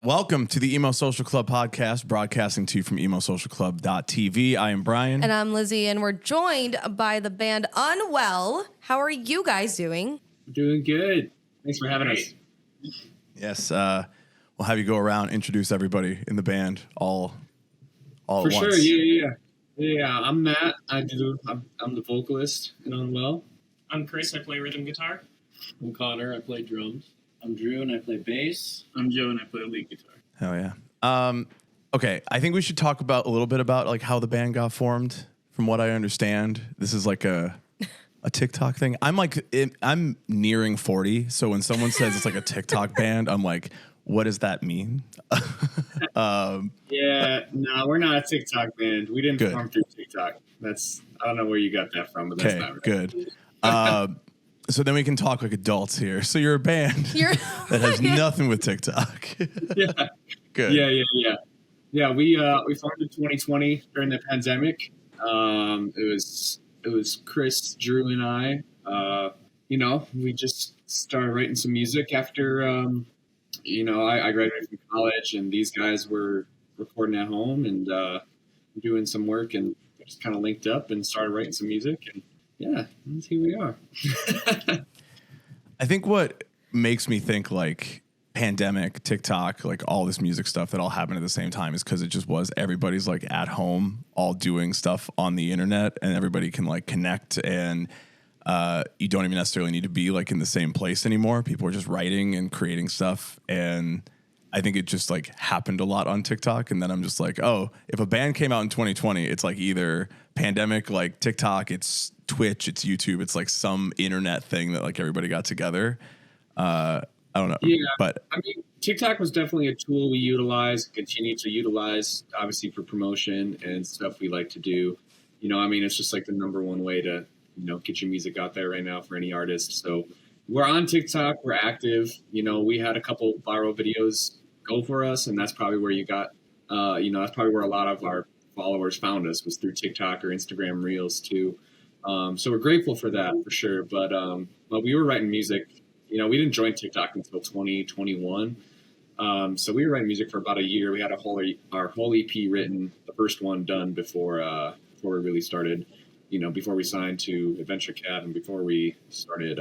Welcome to the Emo Social Club podcast, broadcasting to you from emosocialclub.tv. I am Brian. And I'm Lizzie, and we're joined by the band Unwell. How are you guys doing? Doing good. Thanks for having us. Yes, we'll have you go around, introduce everybody in the band all for at sure. once. Yeah. I'm Matt. I'm the vocalist in Unwell. I'm Chris. I play rhythm guitar. I'm Connor. I play drums. I'm Drew, and I play bass. I'm Joe, and I play lead guitar. Hell yeah. Okay, I think we should talk about a little bit about like how the band got formed. From what I understand, this is like a TikTok thing. I'm nearing 40, so when someone says it's like a TikTok band, I'm like, what does that mean? No, we're not a TikTok band. We didn't form through TikTok. I don't know where you got that from, but that's not right. Good. So then we can talk like adults here. So you're a band that has nothing with TikTok. Yeah. Good. Yeah, we formed in 2020 during the pandemic. It was Chris, Drew, and I. We just started writing some music after, I graduated from college, and these guys were recording at home and doing some work, and just kind of linked up and started writing some music. And yeah, here we are. I think what makes me think like pandemic, TikTok, like all this music stuff that all happened at the same time is because it just was everybody's like at home, all doing stuff on the internet, and everybody can like connect, and you don't even necessarily need to be like in the same place anymore. People are just writing and creating stuff, and I think it just like happened a lot on TikTok. And then I'm just like, oh, if a band came out in 2020, it's like either pandemic, like TikTok, it's Twitch, it's YouTube, it's like some internet thing that like everybody got together. I don't know. Yeah, but I mean, TikTok was definitely a tool we utilized, continue to utilize, obviously for promotion and stuff we like to do. It's just like the number one way to, get your music out there right now for any artist. So we're on TikTok, we're active. We had a couple viral videos go for us, and that's probably where you got, that's probably where a lot of our followers found us, was through TikTok or Instagram Reels too. So we're grateful for that for sure. But we were writing music. We didn't join TikTok until 2021. So we were writing music for about a year. We had our whole EP written, the first one done before we really started, before we signed to Adventure Cat and before we started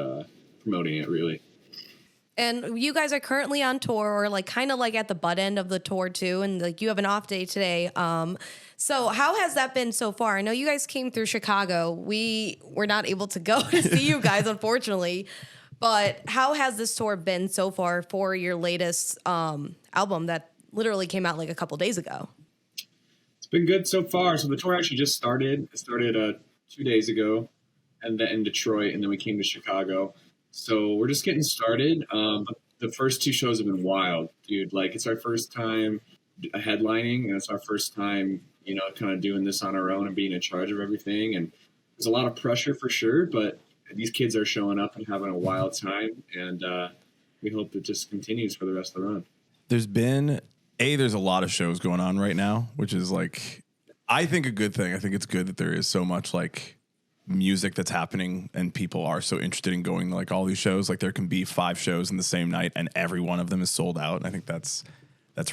promoting it really. And you guys are currently on tour, or like kind of like at the butt end of the tour too, and like you have an off day today. So how has that been so far? I know you guys came through Chicago. We were not able to go to see you guys, unfortunately. But how has this tour been so far for your latest album that literally came out like a couple days ago? It's been good so far. So the tour actually just started. It started 2 days ago, and then in Detroit, and then we came to Chicago. So we're just getting started. But the first two shows have been wild, dude. Like, it's our first time headlining, and it's our first time, kind of doing this on our own and being in charge of everything. And there's a lot of pressure for sure, but these kids are showing up and having a wild time, and we hope it just continues for the rest of the run. There's a lot of shows going on right now, which is like, I think a good thing. I think it's good that there is so much like music that's happening and people are so interested in going to like all these shows. Like there can be 5 shows in the same night and every one of them is sold out. And I think that's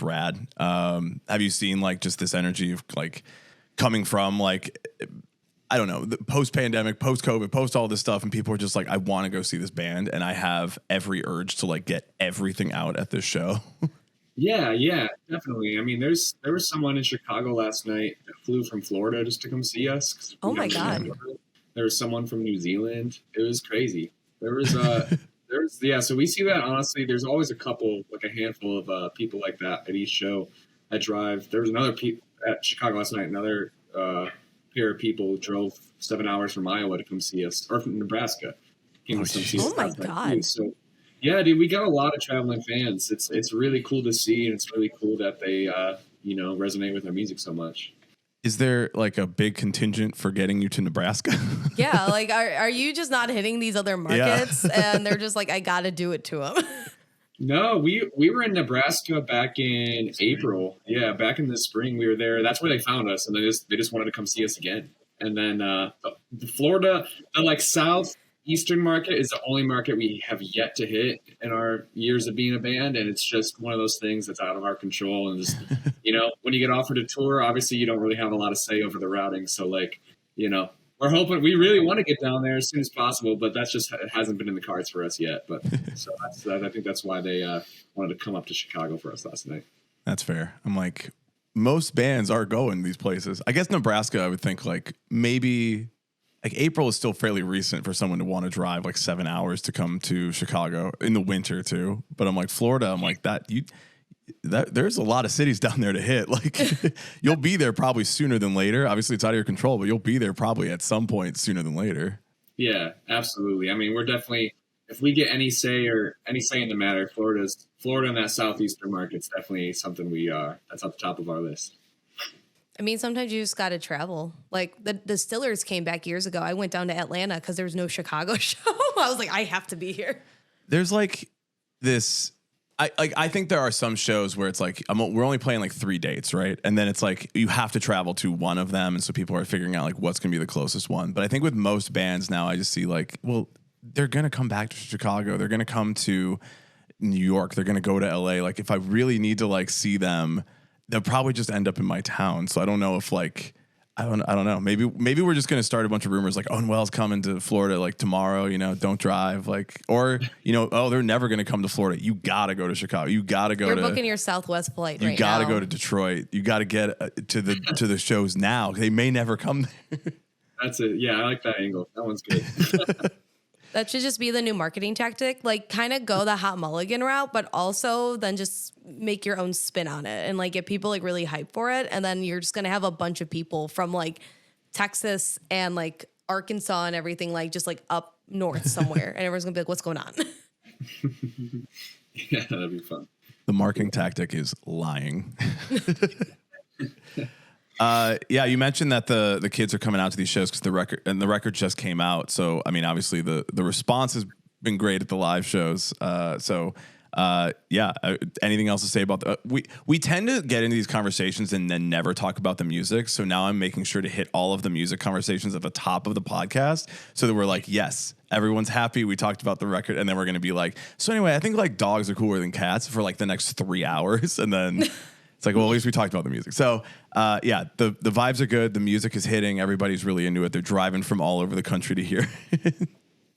rad. Have you seen like just this energy of like coming from like, I don't know, the post-pandemic, post-COVID, post all this stuff, and people are just like, I want to go see this band, and I have every urge to like get everything out at this show. Yeah, definitely. I mean, there was someone in Chicago last night that flew from Florida just to come see us. Oh my God. There was someone from New Zealand. It was crazy. So we see that, honestly. There's always a handful of people like that at each show. I drive. There was another at Chicago last night. Another pair of people drove 7 hours from Iowa to come see us, or from Nebraska. Came to come see us. Oh my God! So yeah, dude, we got a lot of traveling fans. It's really cool to see, and it's really cool that they resonate with our music so much. Is there like a big contingent for getting you to Nebraska? Yeah, like are you just not hitting these other markets, and they're just like, I got to do it to them? No, we were in Nebraska back in April. Yeah, back in the spring we were there. That's where they found us, and they just wanted to come see us again. And then the Florida, the like Eastern market is the only market we have yet to hit in our years of being a band, and it's just one of those things that's out of our control. And just, when you get offered a tour, obviously you don't really have a lot of say over the routing. So like, we're hoping, we really want to get down there as soon as possible, but that's just, it hasn't been in the cards for us yet. But so I think that's why they wanted to come up to Chicago for us last night. That's fair. I'm like, most bands are going these places. I guess Nebraska, I would think like maybe like April is still fairly recent for someone to want to drive like 7 hours to come to Chicago in the winter too. But I'm like, Florida, I'm like there's a lot of cities down there to hit. Like you'll be there probably sooner than later. Obviously it's out of your control, but you'll be there probably at some point sooner than later. Yeah, absolutely. I mean, we're definitely, if we get any say in the matter, Florida and that southeastern market's definitely something that's at the top of our list. I mean, sometimes you just got to travel. Like the Distillers came back years ago. I went down to Atlanta because there was no Chicago show. I was like, I have to be here. There's like this, I think there are some shows where it's like, we're only playing like 3 dates, right? And then it's like, you have to travel to one of them. And so people are figuring out like what's going to be the closest one. But I think with most bands now, I just see like, well, they're going to come back to Chicago. They're going to come to New York. They're going to go to LA. Like if I really need to like see them, they'll probably just end up in my town. So I don't know if like, I don't know. Maybe we're just going to start a bunch of rumors like Unwell's coming to Florida like tomorrow, don't drive like, or, they're never going to come to Florida. You got to go to Chicago. You got to go You're booking your Southwest flight right now. You got to go to Detroit. You got to get to the shows now. They may never come there. That's it. Yeah. I like that angle. That one's good. That should just be the new marketing tactic. Like kind of go the Hot Mulligan route, but also then just make your own spin on it and like get people like really hyped for it. And then you're just going to have a bunch of people from like Texas and like Arkansas and everything, like just like up north somewhere. And everyone's going to be like, what's going on? Yeah, that'd be fun. The marketing tactic is lying. Yeah, you mentioned that the kids are coming out to these shows because the record just came out. So I mean, obviously the response has been great at the live shows. Anything else to say about we tend to get into these conversations and then never talk about the music. So now I'm making sure to hit all of the music conversations at the top of the podcast so that we're like, yes, everyone's happy. We talked about the record, and then we're going to be like, so anyway, I think like dogs are cooler than cats for like the next 3 hours, and then. It's like, well, at least we talked about the music. So, the vibes are good. The music is hitting. Everybody's really into it. They're driving from all over the country to hear.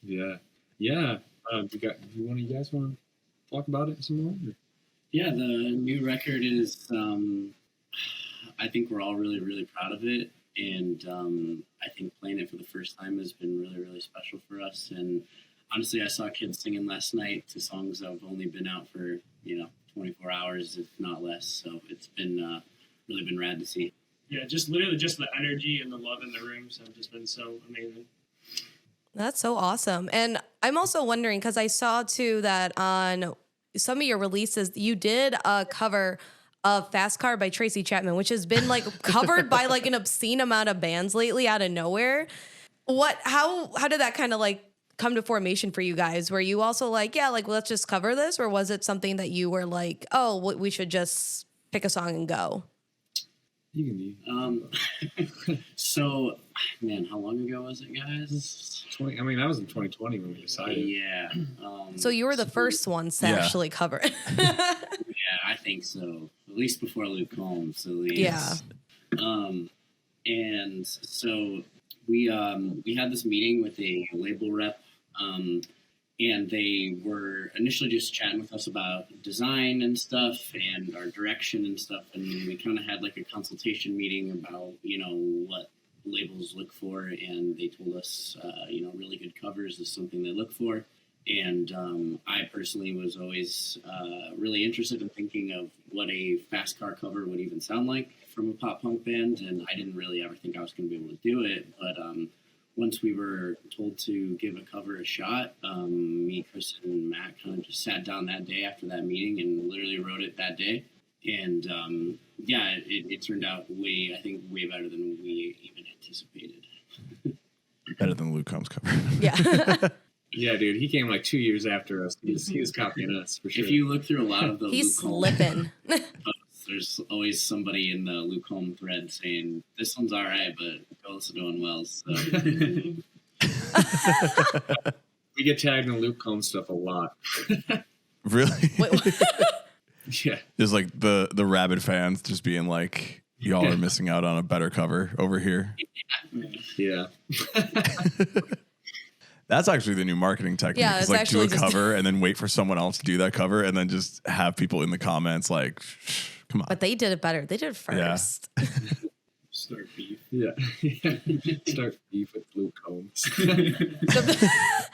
Yeah. Do one of you guys want to talk about it some more? Yeah, the new record is, I think we're all really, really proud of it. And I think playing it for the first time has been really, really special for us. And honestly, I saw kids singing last night to songs that have only been out for, 24 hours, if not less. So it's been really been rad to see. Yeah, just literally just the energy and the love in the rooms have just been so amazing. That's so awesome. And I'm also wondering, because I saw too that on some of your releases, you did a cover of Fast Car by Tracy Chapman, which has been like covered by like an obscene amount of bands lately out of nowhere. How did that kind of like come to formation for you guys? Were you also like, yeah, like let's just cover this? Or was it something that you were like, oh, we should just pick a song and go? You can be. So, man, how long ago was it, guys? That was in 2020 when we decided. Yeah. So you were the first ones to actually cover it. Yeah, I think so. At least before Luke Combs, at least. Yeah. And so we had this meeting with a label rep, and they were initially just chatting with us about design and stuff and our direction and stuff. And we kind of had like a consultation meeting about, what labels look for. And they told us, really good covers is something they look for. And I personally was always really interested in thinking of what a Fast Car cover would even sound like from a pop punk band. And I didn't really ever think I was going to be able to do it. But once we were told to give a cover a shot, me, Chris, and Matt kind of just sat down that day after that meeting and literally wrote it that day. And it turned out way better than we even anticipated. Better than Luke Combs cover. Yeah. Yeah, dude, he came like 2 years after us. He was copying us for sure. If you look through a lot of the He's Luke Combs slipping. there's always somebody in the Luke Combs thread saying, this one's all right, but go listen to Unwell. So. We get tagged in Luke Combs stuff a lot. Really? Wait, Yeah. There's like the rabid fans just being like, y'all are missing out on a better cover over here. Yeah. That's actually the new marketing technique. Yeah, is it's like do a actually just- cover and then wait for someone else to do that cover and then just have people in the comments like, come on. but they did it better. They did it Yeah. first. Start beef. Yeah. Start beef with Luke Combs.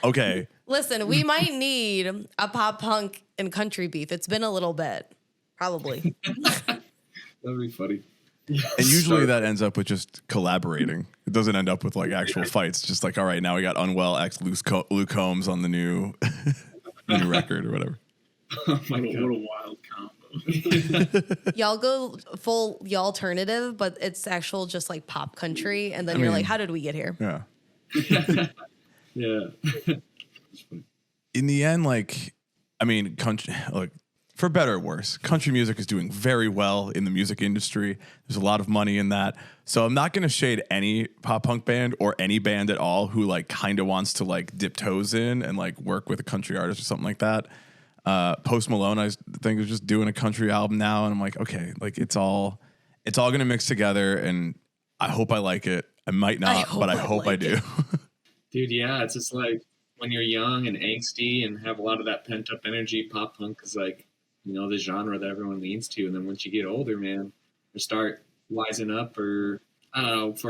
Okay. Listen, we might need a pop punk and country beef. It's been a little bit, probably. That'd be funny. And usually that ends up with just collaborating. It doesn't end up with like actual fights. Just like, all right, now we got Unwell X Luke Combs on the new new record or whatever. Oh my What God. a wild combo. Y'all go full y'all alternative, but it's actual just like pop country. And then you're mean- like, how did we get here? Yeah. Yeah. In the end, like, I mean, country, like, for better or worse, country music is doing very well in the music industry. There's a lot of money in that. So I'm not going to shade any pop punk band or any band at all who like kind of wants to like dip toes in and like work with a country artist or something like that. Post Malone, I think, is just doing a country album now. And I'm like, okay, like it's all going to mix together. And I hope I like it. I might not, but I hope I do. Dude, yeah, it's just like when you're young and angsty and have a lot of that pent up energy, pop punk is like, you know, the genre that everyone leans to. And then once you get older, man, you start wising up or I don't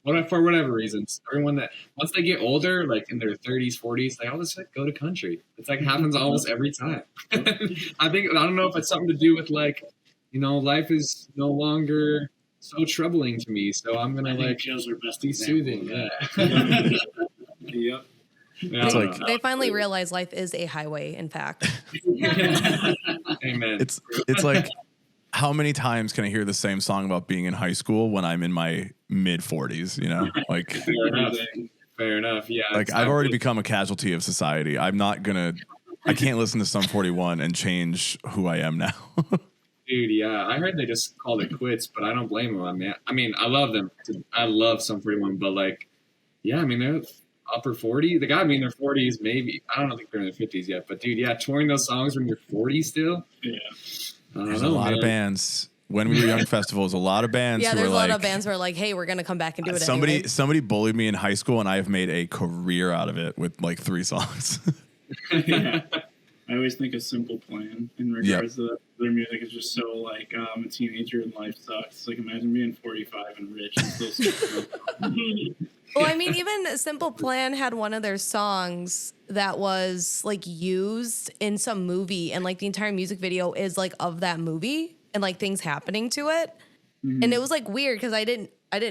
know, for whatever reasons. Everyone that once they get older, like in their 30s, 40s, they all just like go to country. It's like happens almost every time. I don't know if it's something to do with like, you know, life is no longer so troubling to me. So I'm gonna I think like Joe's our best be example soothing. of Yeah. that. Yep. Yeah, It's I like- don't know. They finally realize life is a highway, in fact. Amen. It's like, how many times can I hear the same song about being in high school when I'm in my mid 40s? You know, like Fair enough. Fair enough. Yeah. like it's I've not already really- become a casualty of society. I can't listen to Sum 41 and change who I am now. Dude, yeah. I heard they just called it quits, but I don't blame them. I mean, I love them. I love Sum 41, but like, yeah, I mean, they're upper 40. They got to be in their 40s, maybe. I don't think they're in their 50s yet, but dude, yeah, touring those songs when you're 40 still. Yeah. I don't There's know, a lot of man. bands. When we were young festivals, a lot of bands Yeah, who there's were a lot like, of bands who are like, hey, we're going to come back and do it somebody anyway. bullied me in high school and I have made a career out of it with like 3 songs. Yeah. I always think a Simple Plan in regards to that. Their music is just so like I'm a teenager and life sucks. Like imagine being 45 and rich and still Well, I mean, even Simple Plan had one of their songs that was like used in some movie, and like the entire music video is like of that movie and like things happening to it. And it was like weird because I didn't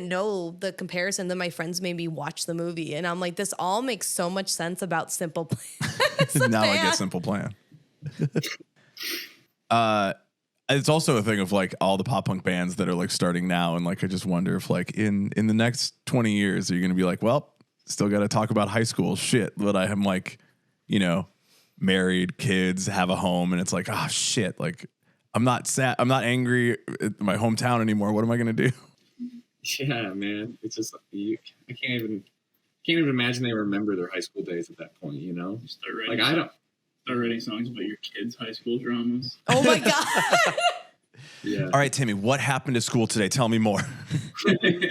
know the comparison. Then my friends made me watch the movie, and I'm like, this all makes so much sense about Simple Plan. as a Now I get band. Simple Plan. It's also a thing of like all the pop punk bands that are like starting now, and like I just wonder if like in the next 20 years are you gonna be like, well, still got to talk about high school shit, but I am like, you know, married, kids, have a home, and it's like, oh shit, like I'm not sad, I'm not angry at my hometown anymore. What am I gonna do? Yeah, man. It's just I can't even imagine they remember their high school days at that point. You know, start writing, like I don't. start writing songs about your kids' high school dramas. Oh my god! Yeah. All right, Timmy, what happened at school today? Tell me more.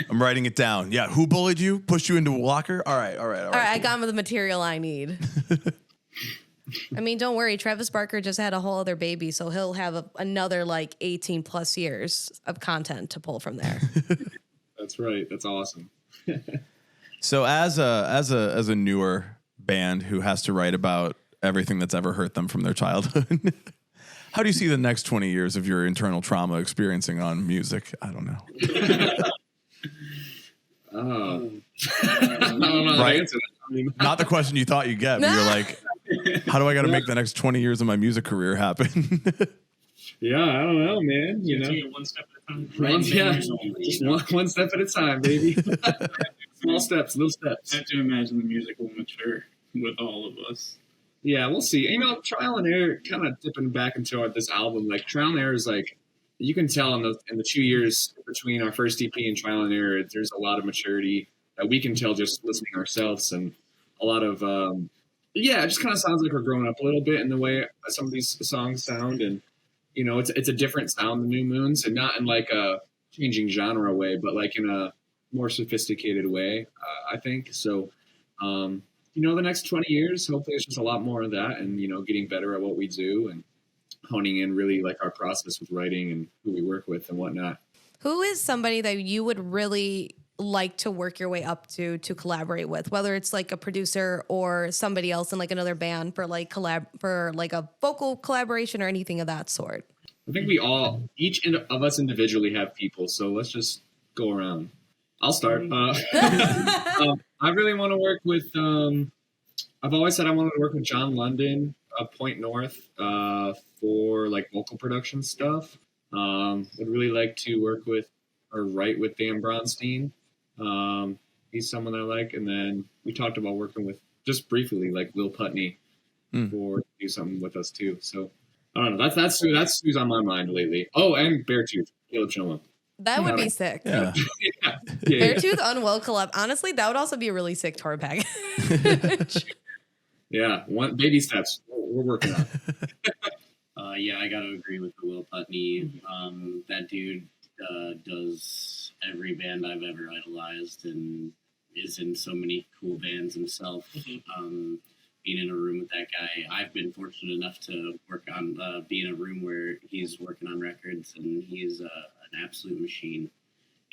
I'm writing it down. Yeah, who bullied you? Pushed you into a locker? All right. All right, I got the material I need. I mean, don't worry. Travis Barker just had a whole other baby, so he'll have another like 18 plus years of content to pull from there. That's right. That's awesome. So as a newer band who has to write about everything that's ever hurt them from their childhood, how do you see the next 20 years of your internal trauma experiencing on music? I don't know. Oh. I don't know how to Right. answer that. I mean, Not the question you thought you'd get, but you're like, how do I got to make the next 20 years of my music career happen? yeah, I don't know, man. You know, Take it one step at a time. one, Right, yeah, fingers only, just you know? one step at a time, baby. Small steps, little steps. I have to imagine the music will mature with all of us. Yeah, we'll see. You know, Trial and Error, kind of dipping back into this album, like Trial and Error is like, you can tell in the 2 years between our first EP and Trial and Error, there's a lot of maturity. that we can tell just listening ourselves, and a lot of it just kind of sounds like we're growing up a little bit in the way some of these songs sound, and it's a different sound than New Moons, and not in like a changing genre way, but like in a more sophisticated way, I think. So, the next 20 years, hopefully it's just a lot more of that, and, getting better at what we do and honing in really like our process with writing and who we work with and whatnot. Who is somebody that you would really like to work your way up to collaborate with, whether it's like a producer or somebody else in like another band for like a vocal collaboration or anything of that sort? I think each of us individually have people, so let's just go around. I'll start. I really want to work with, I've always said I wanted to work with John London of Point North for like vocal production stuff. Would really like to work with or write with Dan Bronstein. He's someone I like. And then we talked about working with, just briefly, like Will Putney for do something with us too. So I don't know. That's who's on my mind lately. Oh, and Beartooth, Caleb Shoma. That would be sick. Yeah. Beartooth Unwell collab. Honestly, that would also be a really sick tour package. Yeah, one baby steps. We're working on. I got to agree with the Will Putney. That dude does every band I've ever idolized and is in so many cool bands himself. Being in a room with that guy, I've been fortunate enough to be in a room where he's working on records, and he's an absolute machine.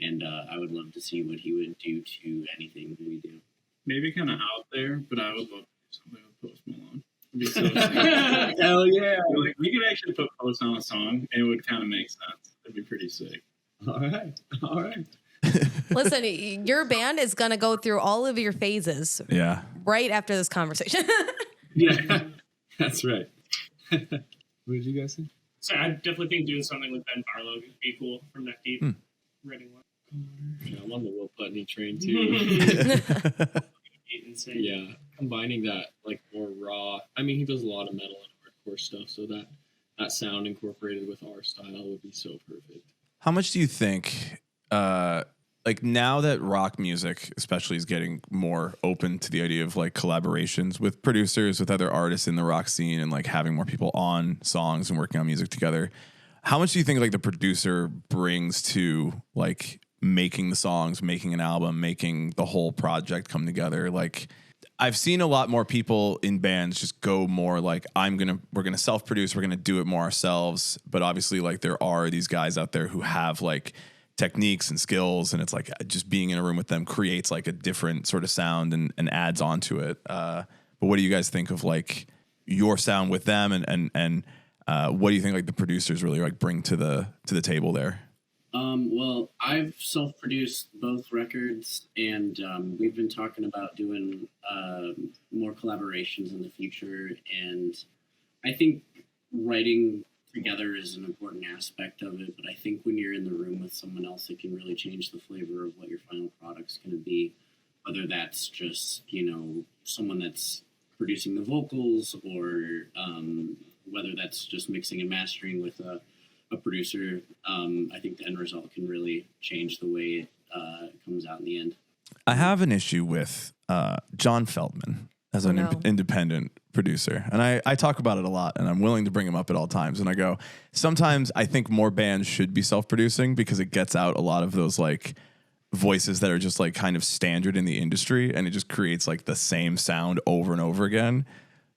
And I would love to see what he would do to anything we do. Maybe kind of out there, but I would love to do something with Post Malone. It'd be so sick. Hell yeah! Like, we could actually put Post on a song, and it would kind of make sense. It'd be pretty sick. All right. Listen, your band is going to go through all of your phases right after this conversation. Yeah, that's right. What did you guys say? So I definitely think doing something with Ben Barlow would be cool from Neck Deep. Writing one. Yeah, I'm on the Will Putney train too. Insane. Yeah, combining that like more raw. I mean, he does a lot of metal and hardcore stuff, so that sound incorporated with our style would be so perfect. How much do you think, like now that rock music especially is getting more open to the idea of like collaborations with producers, with other artists in the rock scene, and like having more people on songs and working on music together, how much do you think like the producer brings to like making the songs, making an album, making the whole project come together? Like I've seen a lot more people in bands just go more like we're gonna self-produce, we're gonna do it more ourselves. But obviously like there are these guys out there who have like techniques and skills, and it's like just being in a room with them creates like a different sort of sound and adds on to it. But what do you guys think of like your sound with them, and what do you think like the producers really like bring to the table there? Well, I've self-produced both records, and we've been talking about doing more collaborations in the future. And I think writing together is an important aspect of it, but I think when you're in the room with someone else, it can really change the flavor of what your final product's going to be, whether that's just, someone that's producing the vocals, or whether that's just mixing and mastering with a producer. I think the end result can really change the way it comes out in the end. I have an issue with John Feldman as an independent producer. And I talk about it a lot, and I'm willing to bring him up at all times. And I go, sometimes I think more bands should be self-producing because it gets out a lot of those like voices that are just like kind of standard in the industry, and it just creates like the same sound over and over again.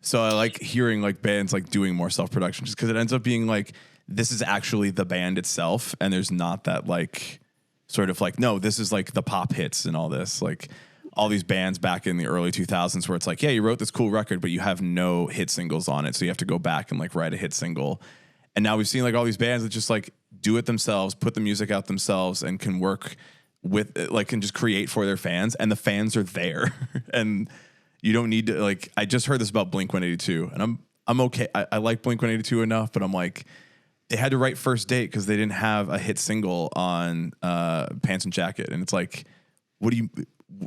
So I like hearing like bands like doing more self-production just because it ends up being like, this is actually the band itself, and there's not that like sort of like, no, this is like the pop hits and all this, like all these bands back in the early 2000s where it's like, yeah, you wrote this cool record, but you have no hit singles on it. So you have to go back and like write a hit single. And now we've seen like all these bands that just like do it themselves, put the music out themselves, and can work with like, can just create for their fans, and the fans are there. And you don't need to like, I just heard this about Blink-182, and I'm okay. I like Blink-182 enough, but I'm like, they had to write First Date because they didn't have a hit single on Pants and Jacket. And it's like,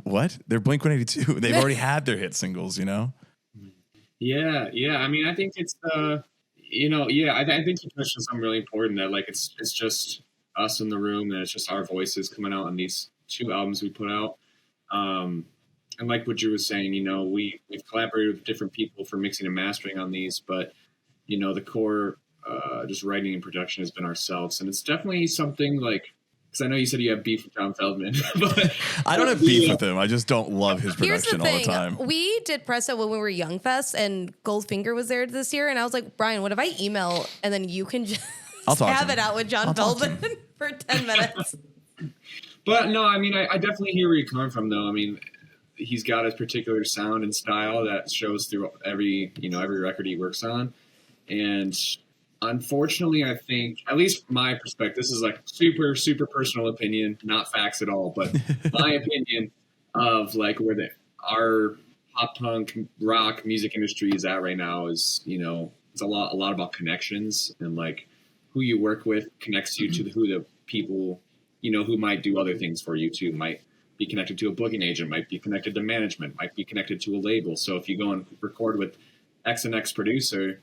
what? They're Blink-182. They've already had their hit singles, Yeah. I mean, I think it's I think you touched on something really important, that like it's just us in the room, and it's just our voices coming out on these two albums we put out. And like what you were saying, we've collaborated with different people for mixing and mastering on these, but the core, just writing and production has been ourselves. And it's definitely something like, because I know you said you have beef with John Feldman. But I don't have beef with him. I just don't love his production all the time. We did Presto when we were Young Fest, and Goldfinger was there this year, and I was like, Brian, what if I email and then you can just have it out with John Feldman for 10 minutes? But no, I mean, I definitely hear where you're coming from, though. I mean, he's got his particular sound and style that shows through every record he works on. And unfortunately, I think, at least from my perspective, this is like super, super personal opinion, not facts at all, but my opinion of like where our pop punk rock music industry is at right now is, it's a lot about connections, and like who you work with connects you to who the people, who might do other things for you too, might be connected to a booking agent, might be connected to management, might be connected to a label. So if you go and record with X and X producer,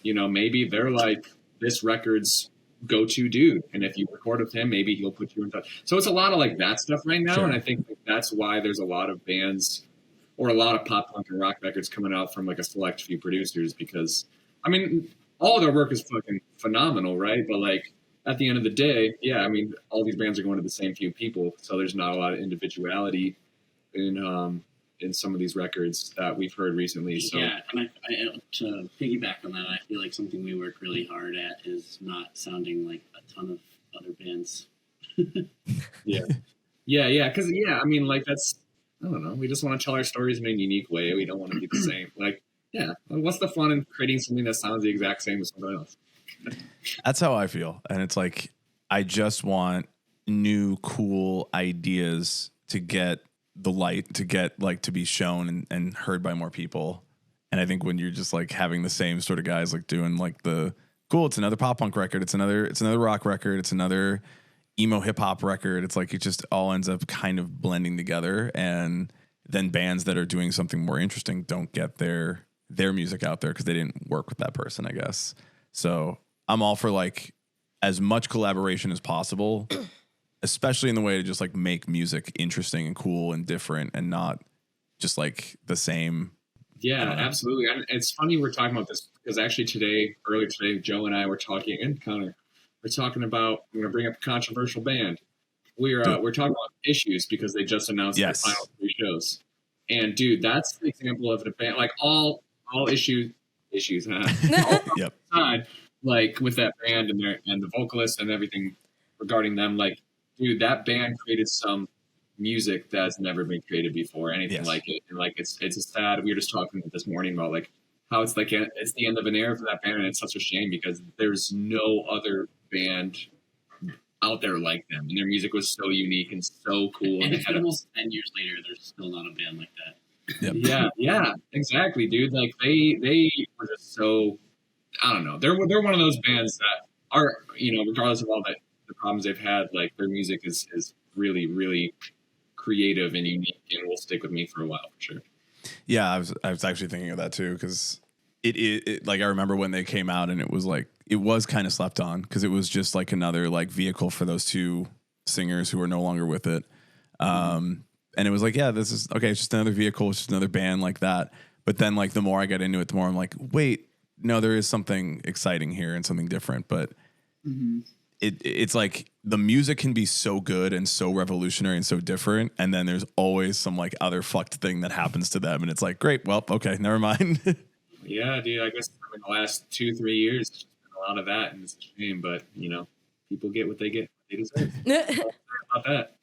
maybe they're like this record's go-to dude. And if you record with him, maybe he'll put you in touch. So it's a lot of like that stuff right now. Sure. And I think that's why there's a lot of bands or a lot of pop punk and rock records coming out from like a select few producers, because I mean, all of their work is fucking phenomenal, right? But like at the end of the day, yeah, I mean, all these bands are going to the same few people. So there's not a lot of individuality in some of these records that we've heard recently. So yeah, and I to piggyback on that, I feel like something we work really hard at is not sounding like a ton of other bands. yeah, because I mean, like that's, I don't know. We just want to tell our stories in a unique way. We don't want to be the same. Like, yeah, what's the fun in creating something that sounds the exact same as somebody else? That's how I feel, and it's like I just want new, cool ideas to get the light, to get like to be shown and heard by more people. And I think when you're just like having the same sort of guys like doing like the cool, it's another pop punk record, it's another rock record, it's another emo hip hop record, it's like it just all ends up kind of blending together. And then bands that are doing something more interesting don't get their music out there because they didn't work with that person, I guess. So I'm all for like as much collaboration as possible, especially in the way to just like make music interesting and cool and different and not just like the same. Yeah, absolutely. And it's funny we're talking about this because actually earlier today, Joe and I were talking, and Connor, we're talking about, we're going to bring up a controversial band. We're talking about Issues because they just announced their final 3 shows. And dude, that's the example of a band, like all issues, Yep. Side, like with that band and the vocalist and everything regarding them, like, dude, that band created some music that's never been created before, anything like it. And like it's a sad. We were just talking this morning about like how it's like it's the end of an era for that band, and it's such a shame because there's no other band out there like them, and their music was so unique and so cool. And it's almost 10 years later, there's still not a band like that. Yep. Yeah, exactly, dude. Like they were just so, I don't know. They're one of those bands that are, regardless of all the problems they've had, like their music is really, really creative and unique, and will stick with me for a while for sure. Yeah, I was actually thinking of that too, because it like I remember when they came out and it was kind of slept on because it was just like another like vehicle for those 2 singers who are no longer with it. And it was like, yeah, this is okay. It's just another vehicle. It's just another band like that. But then like the more I get into it, the more I'm like, wait, no, there is something exciting here and something different. But it's like the music can be so good and so revolutionary and so different. And then there's always some like other fucked thing that happens to them. And it's like, great, well, okay, never mind. Yeah, dude, I guess in the last 2-3 years, it's been a lot of that, and it's a shame, but people get what they get. They deserve. About that.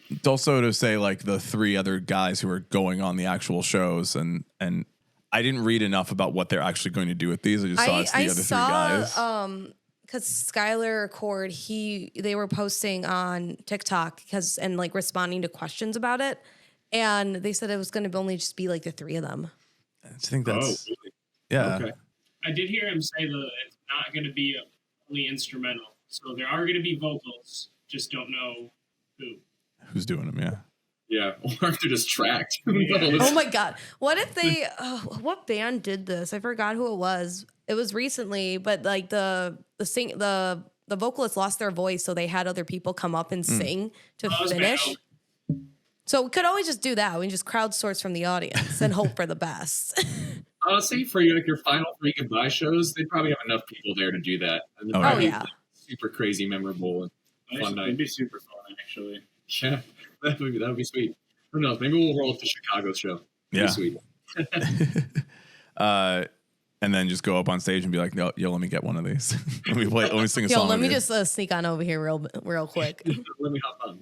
It's also to say like the 3 other guys who are going on the actual shows, and I didn't read enough about what they're actually going to do with these. I just saw it's the other 3 guys. Because Skylar Cord, they were posting on TikTok and like responding to questions about it, and they said it was going to only just be like the 3 of them. I think that's really? Yeah. Okay. I did hear him say that it's not going to be only instrumental, so there are going to be vocals. Just don't know who's doing them. Yeah. Yeah, or if they're just tracked. Oh my god! What if they? What band did this? I forgot who it was. It was recently, but like the vocalist lost their voice, so they had other people come up and sing to finish. So we could always just do that. We can just crowdsource from the audience and hope for the best. Honestly, for your final 3 goodbye shows, they probably have enough people there to do that. And Oh, probably, yeah. like, super crazy, memorable, and fun It'd night. be super fun, actually. Yeah, that would be sweet. Who knows? Maybe we'll roll up the Chicago show. Yeah. Sweet. And then just go up on stage and be like, no, yo, let me get one of these. let me sing a Yo, song. let with me you. just sneak on over here real quick. Let me hop on.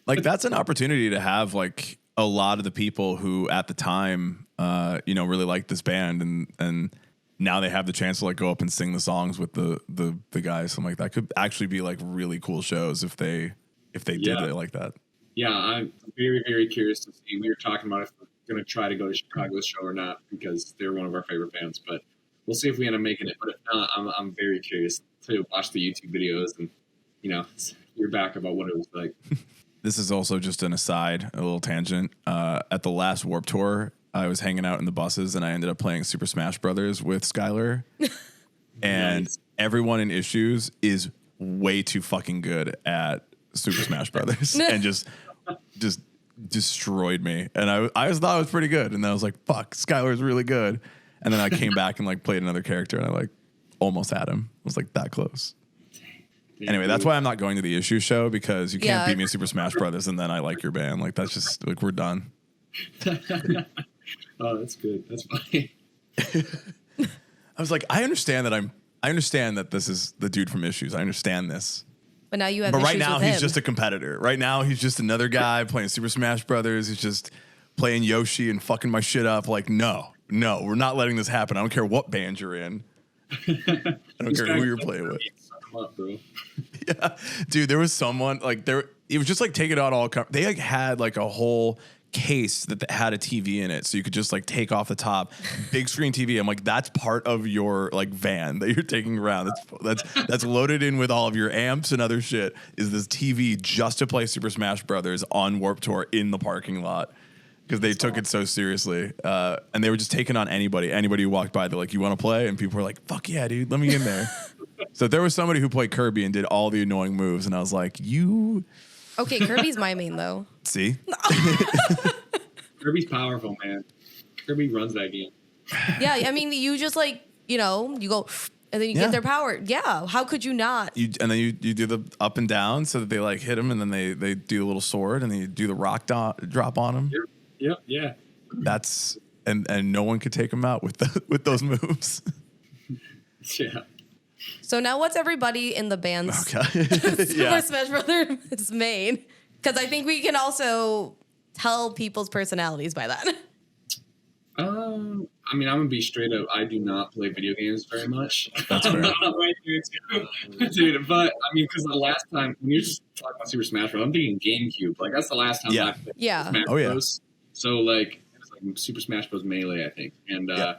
Like that's an opportunity to have like a lot of the people who at the time, really liked this band and now they have the chance to like go up and sing the songs with the guys. Something like that could actually be like really cool shows if they did it like that. Yeah, I'm very, very curious to see. We were talking about if we're going to try to go to Chicago's show or not because they're one of our favorite bands. But we'll see if we end up making it. But if not, I'm very curious to watch the YouTube videos and, hear back about what it was like. This is also just an aside, a little tangent. At the last Warped Tour, I was hanging out in the buses and I ended up playing Super Smash Brothers with Skylar. And Nice. everyone in Issues is way too fucking good at Super Smash Brothers and just destroyed me. And I just thought it was pretty good. And then I was like, fuck, Skylar's really good. And then I came back and like played another character and I like almost had him. I was like that close. Anyway, that's why I'm not going to the Issue show because you can't beat me at Super Smash Brothers and then I like your band. Like that's just like we're done. Oh, that's good. That's funny. I was like, I understand that this is the dude from Issues. I understand this. But now you have But right issues now with he's him. just a competitor. Right now he's just another guy playing Super Smash Brothers. He's just playing Yoshi and fucking my shit up. Like, no, we're not letting this happen. I don't care what band you're in. I don't care who you're playing with. Suck 'em up, bro. Yeah, dude, there was someone like there. It was just like taking out all. They like had like a whole case that had a TV in it, so you could just like take off the top, big screen TV. I'm like, that's part of your like van that you're taking around. That's loaded in with all of your amps and other shit. Is this TV just to play Super Smash Brothers on Warped Tour in the parking lot? Because they took it so seriously, and they were just taking on anybody who walked by. They're like, "You want to play?" And people were like, "Fuck yeah, dude, let me in there." So there was somebody who played Kirby and did all the annoying moves, and I was like, "You Okay, Kirby's my main though. see?" Kirby's powerful, man. Kirby runs that game. Yeah, I mean, you just like, you go and then you Yeah. get their power. Yeah, how could you not? You do the up and down so that they like hit him, and then they do a little sword, and then you do the rock drop on him. Yep, yeah. That's and no one could take him out with those moves. Yeah. So now what's everybody in the band's Okay, Super Smash Brothers main? Because I think we can also tell people's personalities by that. I mean, I'm gonna be straight up. I do not play video games very much. That's fair. Right there, too. Dude, but I mean, because the last time when you just talking about Super Smash Bros., I'm thinking GameCube. Like that's the last time Yeah. I played Yeah. Smash Oh, yeah. Bros. So like it was like Super Smash Bros. Melee, I think, and Yeah.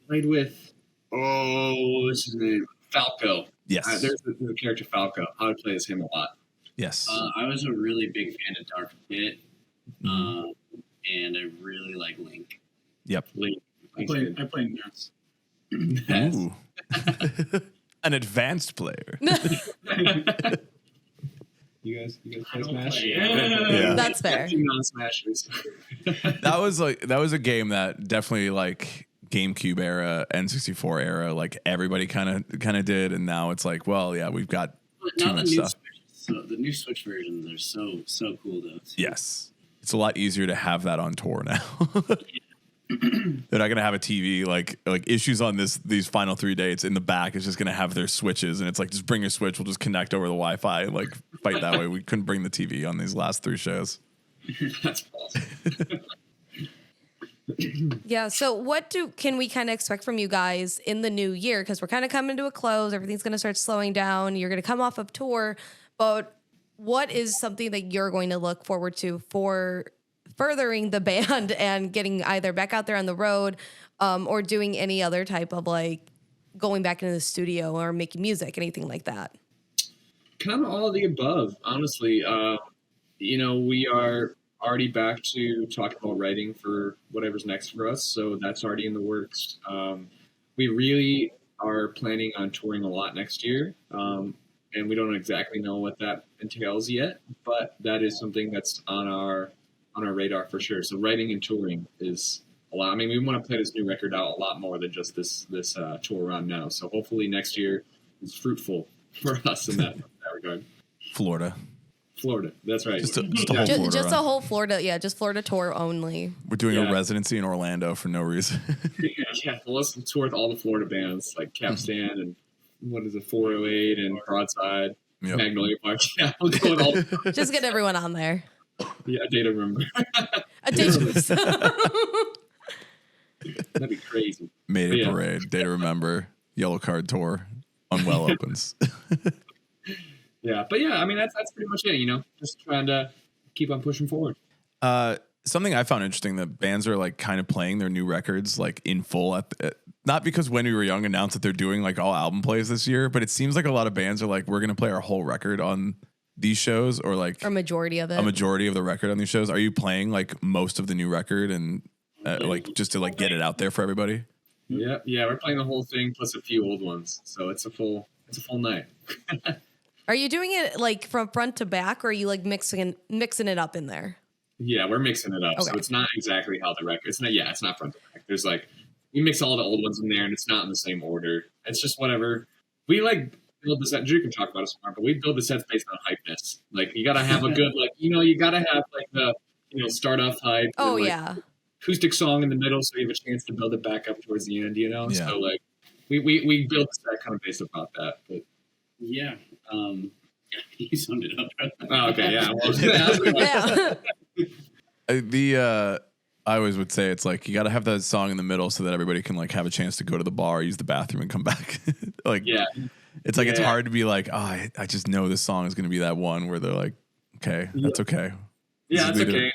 played with what's his name? Falco. Yes. There's the character Falco. I would play as him a lot. Yes. I was a really big fan of Dark Pit, and I really like Link. Yep. Link. I play Ness. Yes. Ooh. An advanced player. You guys I play don't Smash? play. Yeah. That's fair. Two non-smashers. That was a game that definitely like GameCube era, N64 era, like everybody kind of did, and now it's like, well, yeah, we've got But too now much the new stuff. the new Switch versions are so cool though. too. Yes, it's a lot easier to have that on tour now. They're not gonna have a TV like Issues on these final 3 dates in the back is just gonna have their switches, and it's like, just bring your Switch, we'll just connect over the Wi-Fi and like fight that way. We couldn't bring the TV on these last 3 shows. That's awesome. Yeah. So what can we kind of expect from you guys in the new year? Because we're kind of coming to a close. Everything's going to start slowing down. You're going to come off of tour, but what is something that you're going to look forward to for furthering the band and getting either back out there on the road, or doing any other type of like going back into the studio or making music, anything like that? Kind of all of the above, honestly. We are already back to talking about writing for whatever's next for us, so that's already in the works. We really are planning on touring a lot next year, and we don't exactly know what that entails yet, but that is something that's on our on our radar for sure. So writing and touring is a lot. I mean, we want to play this new record out a lot more than just this tour run now. So hopefully next year is fruitful for us in that regard. Florida, that's right. Just a whole Florida Just run. a whole Florida, just Florida tour only. We're doing Yeah. a residency in Orlando for no reason. Yeah, well, let's tour with all the Florida bands like Capstan and what is it, 408 and Broadside, Yep. Magnolia Park. Yeah, we'll go with all. Just get everyone on there. Yeah, a day to remember. A dangerous. That'd be crazy. Mayday Yeah. Parade, Day to Remember, Yellow Card Tour, Unwell opens. Yeah, but yeah, I mean that's pretty much it. You know, just trying to keep on pushing forward. Something I found interesting, that bands are like kind of playing their new records like in full not because When We Were Young announced that they're doing like all album plays this year, but it seems like a lot of bands are like, we're going to play our whole record on these shows, or like Or majority of it. a majority of the record on these shows. Are you playing like most of the new record and like just to like get it out there for everybody? Yeah, we're playing the whole thing plus a few old ones, so it's a full night. Are you doing it like from front to back, or are you like mixing it up in there? Yeah, we're mixing it up, so Okay. it's not exactly how the record. It's not front to back. There's like we mix all the old ones in there, and it's not in the same order. It's just whatever we like. Build the set. Drew can talk about it more, but we build the sets based on hypeness. Like you gotta have a good you gotta have like the start off hype. Oh, and, like, yeah. acoustic song in the middle, so you have a chance to build it back up towards the end. Yeah. So like we built the set kind of based about that. But Yeah. You summed it up. oh, okay, yeah. Well, Yeah. I always would say it's like you got to have that song in the middle so that everybody can like have a chance to go to the bar, use the bathroom, and come back. Like, yeah. it's like it's Yeah. hard to be like, oh, I just know this song is going to be that one where they're like, okay, that's okay. Yeah, Just it's leave it. okay.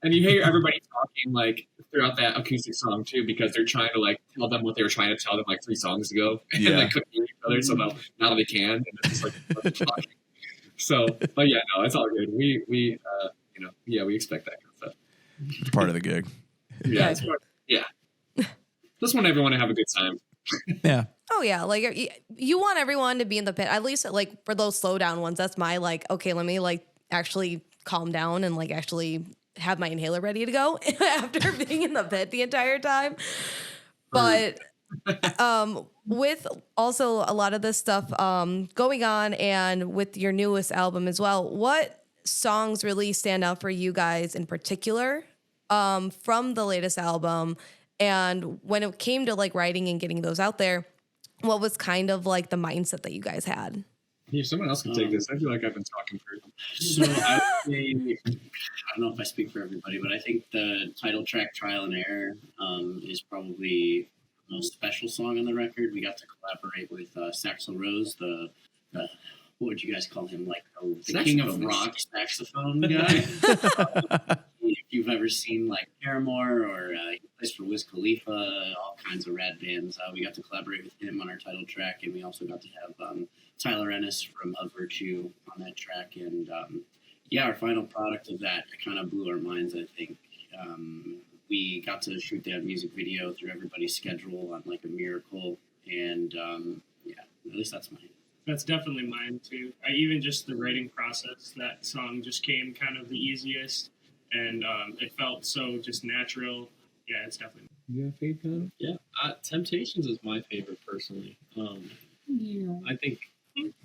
And you hear everybody talking like throughout that acoustic song too, because they're trying to like tell them what they were trying to tell them like 3 songs ago, and Yeah. they couldn't hear each other, so now they can, and it's just like talking. So, but yeah, no, it's all good. We expect that kind of stuff. It's part of the gig. Yeah, it's part, yeah. Just want everyone to have a good time. Yeah. Oh yeah, like you want everyone to be in the pit. At least like for those slow down ones, that's my like, okay, let me like actually calm down and like actually have my inhaler ready to go after being in the pit the entire time. But with also a lot of this stuff going on, and with your newest album as well, what songs really stand out for you guys in particular from the latest album? And when it came to like writing and getting those out there, what was kind of like the mindset that you guys had? If someone else can take this, I feel like I've been talking for. So I would say, I don't know if I speak for everybody, but I think the title track "Trial and Error" is probably the most special song on the record. We got to collaborate with Saxxing Rose, the what would you guys call him? Like the king of rock saxophone guy. If you've ever seen like Paramore or he plays for Wiz Khalifa, all kinds of rad bands, we got to collaborate with him on our title track, and we also got to have Tyler Ennis from Of Virtue on that track. And our final product of that kind of blew our minds, I think. We got to shoot that music video through everybody's schedule on like a miracle, and at least that's mine. That's definitely mine too. Even just the writing process, that song just came kind of the easiest, and it felt so just natural. Yeah, it's definitely. You got faith in Yeah, Temptations is my favorite personally. I think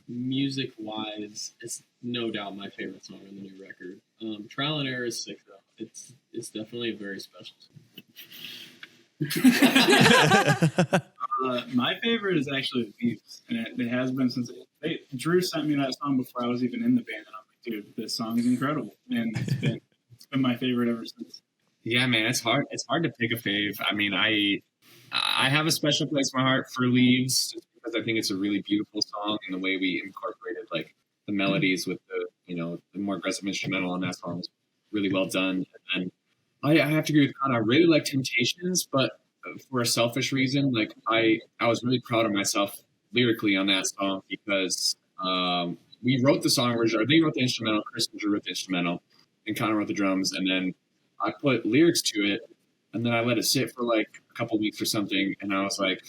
music-wise, it's no doubt my favorite song on the new record. Trial and Error is sick though. It's definitely a very special song. My favorite is actually Thieves, and it has been since Drew sent me that song before I was even in the band, and I'm like, dude, this song is incredible, and it's been my favorite ever since. Yeah, man, it's hard. It's hard to pick a fave. I mean, I have a special place in my heart for Leaves, just because I think it's a really beautiful song, and the way we incorporated like the melodies with the the more aggressive instrumental on that song was really well done. And I have to agree with Connor. I really like Temptations, but for a selfish reason, like I was really proud of myself lyrically on that song, because we wrote the song originally. They wrote the instrumental. Chris and Drew wrote the instrumental, and Connor wrote the drums, and then I put lyrics to it, and then I let it sit for like a couple weeks or something, and I was like,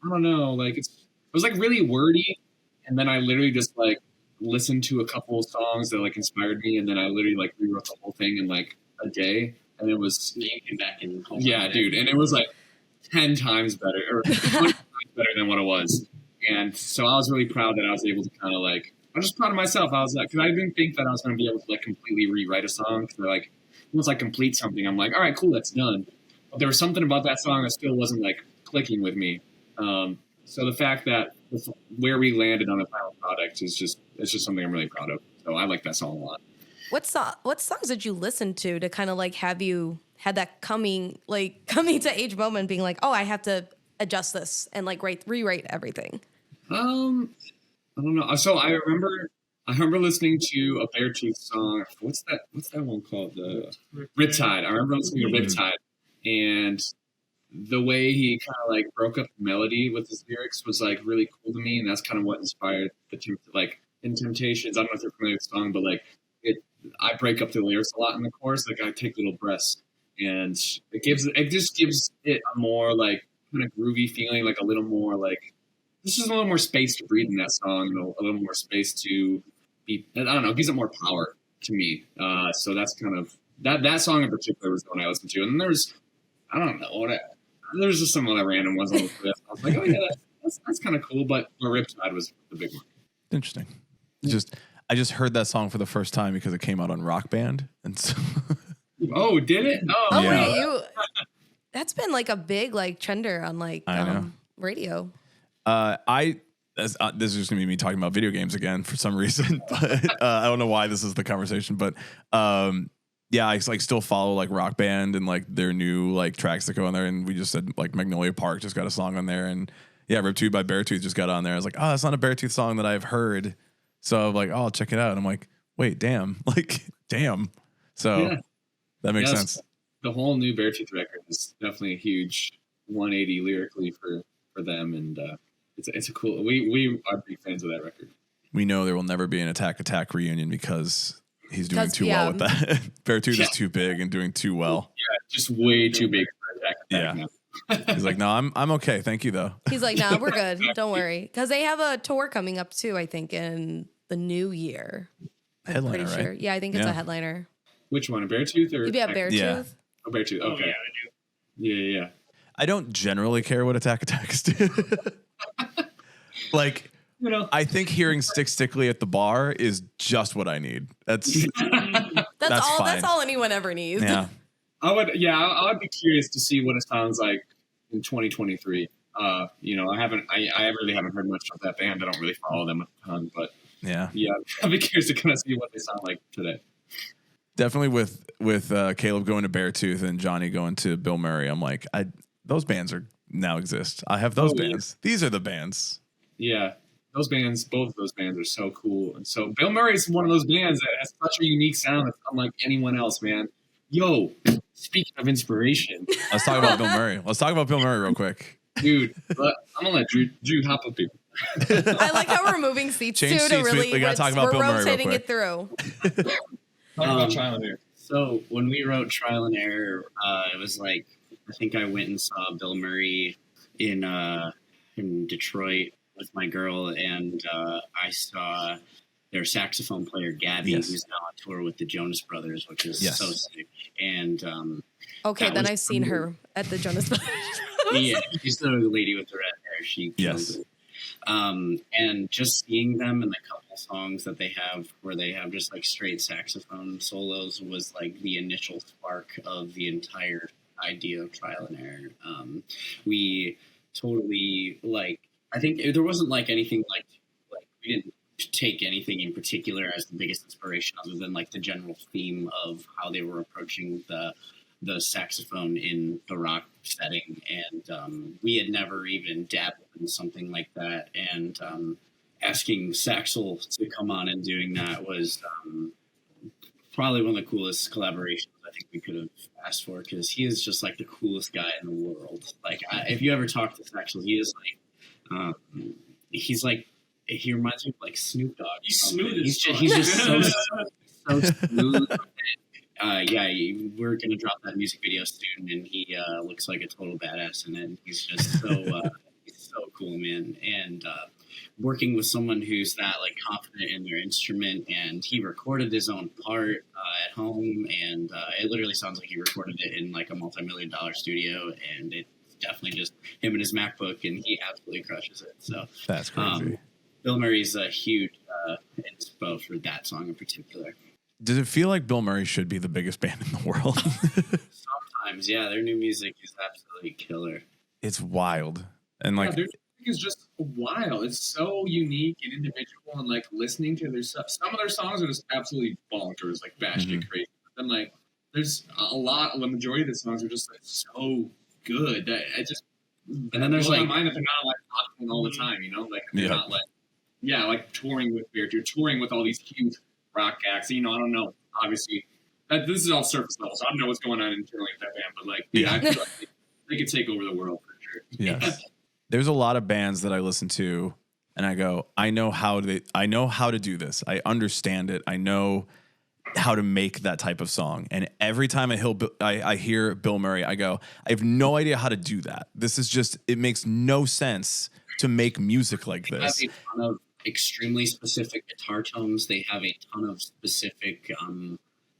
I don't know, like it was like really wordy, and then I literally just like listened to a couple of songs that like inspired me, and then I literally like rewrote the whole thing in like a day, and it was You came back and yeah, dude, and it was like 10 times better or 100 times better than what it was. And so I was really proud that I was able to kind of like, I was just proud of myself. I was like, because I didn't think that I was going to be able to like completely rewrite a song. Because like, once I complete something, I'm like, all right, cool, that's done. But there was something about that song that still wasn't like clicking with me. So the fact that where we landed on the final product is just, it's just something I'm really proud of. So I like that song a lot. What songs did you listen to kind of like have you had that coming to age moment being like, oh, I have to adjust this and like rewrite everything? I don't know. So I remember listening to a Beartooth song. What's that one called? The Riptide. I remember listening to Riptide, and the way he kind of like broke up the melody with his lyrics was like really cool to me, and that's kind of what inspired like in Temptations. I don't know if you're familiar with the song, but like I break up the lyrics a lot in the chorus. Like I take little breaths, and it just gives it a more like kind of groovy feeling, like a little more like this is a little more space to breathe in that song, and a little more space to be. I don't know, it gives it more power to me. So that's kind of that song in particular was the one I listened to, and then there's I don't know there's just some other random ones on the list. I was like, oh yeah, that's kind of cool, but Riptide was the big one. Interesting. I just heard that song for the first time because it came out on Rock Band, and so oh, did it? Oh, yeah. wait, that's been like a big like trender on like radio. This is just gonna be me talking about video games again for some reason, but I don't know why this is the conversation, but yeah, I like still follow like Rock Band and like their new like tracks that go on there, and we just said like Magnolia Park just got a song on there, and yeah, Riptide by Beartooth just got on there. I was like, oh, it's not a Beartooth song that I've heard, so I'm like, oh, I'll check it out. And I'm like, wait, damn. So Yeah. that makes sense. The whole new Beartooth record is definitely a huge 180 lyrically for them, and it's a cool. We are big fans of that record. We know there will never be an Attack reunion because he's doing too well with that. Beartooth is too big and doing too well. Yeah, just way too big for Attack now. He's like, no, I'm okay. Thank you though. He's like, nah, we're good. Don't worry. Because they have a tour coming up too, I think, in the new year. Headliner, Pretty sure. right? Yeah, I think it's a headliner. Which one? A Beartooth or? Yeah, Beartooth. Yeah. Oh, Beartooth. Oh, Okay. yeah, I do. Yeah. I don't generally care what Attack do. Like, You know, I think hearing Stickly at the bar is just what I need. That's That's all. fine. That's all anyone ever needs. Yeah. I would be curious to see what it sounds like in 2023. I really haven't heard much of that band. I don't really follow them a ton, but Yeah. I'd be curious to kind of see what they sound like today. Definitely with Caleb going to Beartooth and Johnny going to Bilmuri, I'm like, those bands now exist. I have those bands. Yeah. These are the bands. Yeah. Both of those bands are so cool. And so Bill Murray is one of those bands that has such a unique sound that's unlike anyone else, man. Yo, speaking of inspiration. Let's talk about Bill Murray. Let's talk about Bill Murray real quick. Dude, I'm going to let Drew hop up here. I like how we're moving seats Change too seats. to really We got to talk about Bill Murray real rotating quick. it through. Talk about Trial and Error. So when we wrote Trial and Error, it was like, I think I went and saw Bill Murray in Detroit with my girl, and I saw their saxophone player Gabby, who's now on tour with the Jonas Brothers, which is so sick. And okay, then I've seen her at the Jonas Brothers. Yeah, she's the lady with the red hair. She kills it. And just seeing them and the couple songs that they have where they have just like straight saxophone solos was like the initial spark of the entire idea of Trial and Error. We totally I think there wasn't like anything like we didn't take anything in particular as the biggest inspiration other than like the general theme of how they were approaching the saxophone in the rock setting. And we had never even dabbled in something like that. And asking Saxel to come on and doing that was probably one of the coolest collaborations I think we could have asked for, because he is just like the coolest guy in the world. Like if you ever talk to Saxel, he is like, he reminds me of like Snoop Dogg. He's smooth He's as fuck. just so smooth. We're gonna drop that music video soon, and he looks like a total badass in it. He's just so he's so cool, man. And working with someone who's that like confident in their instrument, and he recorded his own part at home, and it literally sounds like he recorded it in like a multi-million-dollar studio, and it's definitely just him and his MacBook, and he absolutely crushes it. So That's crazy. Bilmuri's a huge inspo for that song in particular. Does it feel like Bilmuri should be the biggest band in the world? Sometimes, yeah, their new music is absolutely killer. It's wild. And like, their music is just wild. It's so unique and individual, and like listening to their stuff. Some of their songs are just absolutely bonkers, like batshit crazy. But then like, there's the majority of the songs are just like so good that I just. And then there's my like, mind that they're not like talking all the time, you know, like they're not like, like touring with Beartooth, touring with all these huge rock acts. You know, I don't know. Obviously, this is all surface level, so I don't know what's going on internally with that band. But like, I feel like they could take over the world for sure. yes. There's a lot of bands that I listen to, and I go, I know how to do this. I understand it. I know how to make that type of song. And every time I hear Bilmuri, I go, I have no idea how to do that. This is just, it makes no sense to make music like this. They have a ton of extremely specific guitar tones. They have a ton of specific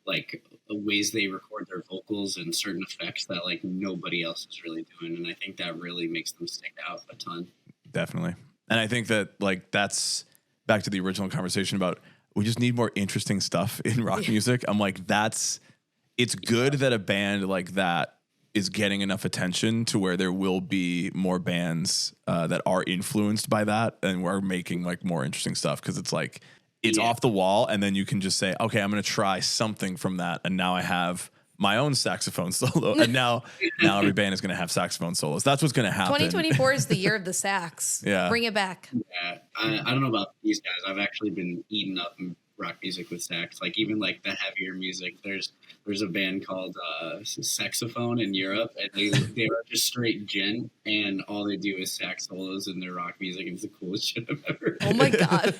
like ways they record their vocals and certain effects that like nobody else is really doing. And I think that really makes them stick out a ton. Definitely. And I think that like that's back to the original conversation about we just need more interesting stuff in rock music. I'm like, it's good that a band like that is getting enough attention to where there will be more bands that are influenced by that and we're making like more interesting stuff. Cause it's like, it's off the wall. And then you can just say, okay, I'm going to try something from that. And now I have my own saxophone solo. And now every band is going to have saxophone solos. That's what's going to happen. 2024 is the year of the sax. Yeah. Bring it back. Yeah. I don't know about these guys. I've actually been eating up rock music with sax. Like even like the heavier music. There's a band called Saxophone in Europe, and they are just straight gent, and all they do is sax solos in their rock music. It's the coolest shit I've ever. Oh my god.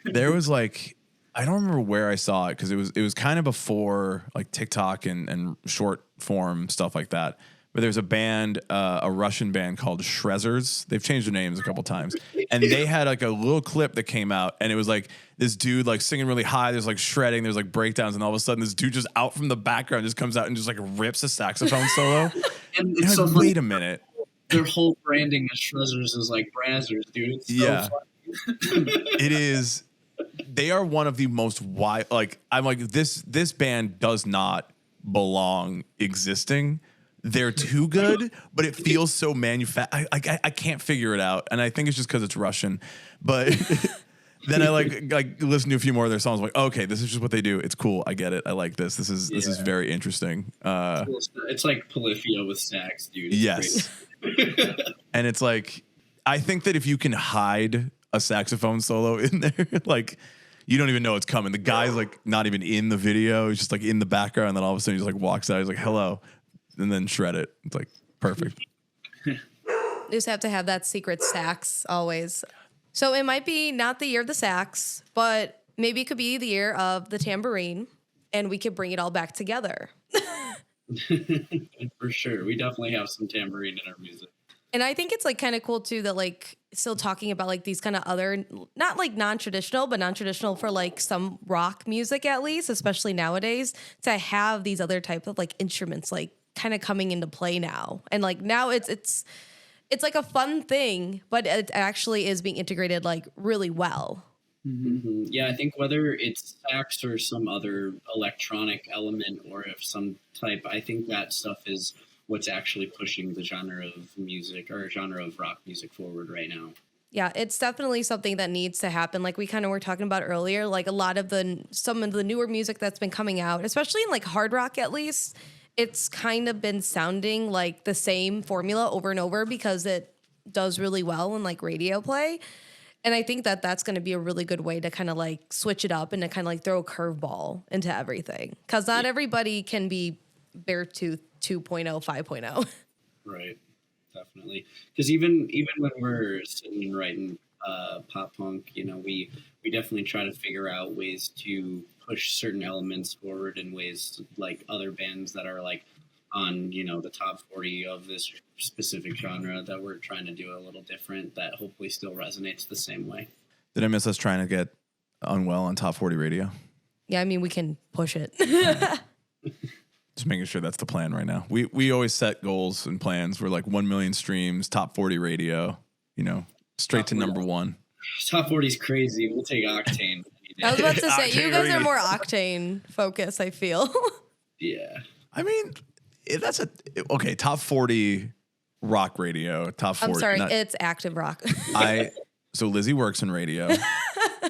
There was like, I don't remember where I saw it because it was kind of before like TikTok and short form stuff like that. But there's a band, a Russian band called Shrezzers. They've changed their names a couple times, and they had like a little clip that came out, and it was like this dude like singing really high. There's like shredding. There's like breakdowns, and all of a sudden this dude just out from the background just comes out and just like rips a saxophone solo. And And so like, wait a minute. their whole branding as Shrezzers is like Brazzers, dude. It's so funny. It is. They are one of the most wild. Like I'm like this band does not belong existing. They're too good, but it feels so I can't figure it out, and I think it's just because it's Russian. But then I like listen to a few more of their songs. I'm like, okay, this is just what they do. It's cool. I get it. I like this. This is very interesting. It's like Polyphia with sax, dude. It's Yes, and it's like I think that if you can hide a saxophone solo in there, like you don't even know it's coming. The guy's like not even in the video. He's just like in the background, and then all of a sudden he just like walks out. He's like, hello. And then shred it. It's like perfect. You just have to have that secret sax always. So it might be not the year of the sax, but maybe it could be the year of the tambourine, and we could bring it all back together. For sure. We definitely have some tambourine in our music. And I think it's like kind of cool too that like still talking about like these kind of other, not like non-traditional, but non-traditional for like some rock music at least, especially nowadays, to have these other type of like instruments like kind of coming into play now. And like now it's like a fun thing, but it actually is being integrated like really well. Mm-hmm. Yeah, I think whether it's sax or some other electronic element or if some type, I think that stuff is what's actually pushing the genre of music or genre of rock music forward right now. Yeah, it's definitely something that needs to happen. Like we kind of were talking about earlier, like a lot of some of the newer music that's been coming out, especially in like hard rock at least, it's kind of been sounding like the same formula over and over because it does really well in like radio play. And I think that that's going to be a really good way to kind of like switch it up and to kind of like throw a curveball into everything. Because not everybody can be Beartooth 2.0, 5.0. Right, definitely. Because even when we're sitting and writing pop punk, you know, we definitely try to figure out ways to push certain elements forward in ways like other bands that are like on, you know, the top 40 of this specific genre that we're trying to do a little different that hopefully still resonates the same way. Did I miss us trying to get Unwell on top 40 radio? Yeah, I mean, we can push it. Just making sure that's the plan right now. We always set goals and plans. We're like 1 million streams, top 40 radio, you know, straight to number one. Top 40 is crazy. We'll take Octane. I was about to say, you Octane guys radio. are more Octane focused, I feel. Yeah. I mean, that's okay. Top 40 rock radio. Top 40. I'm sorry, it's active rock. So Lizzie works in radio,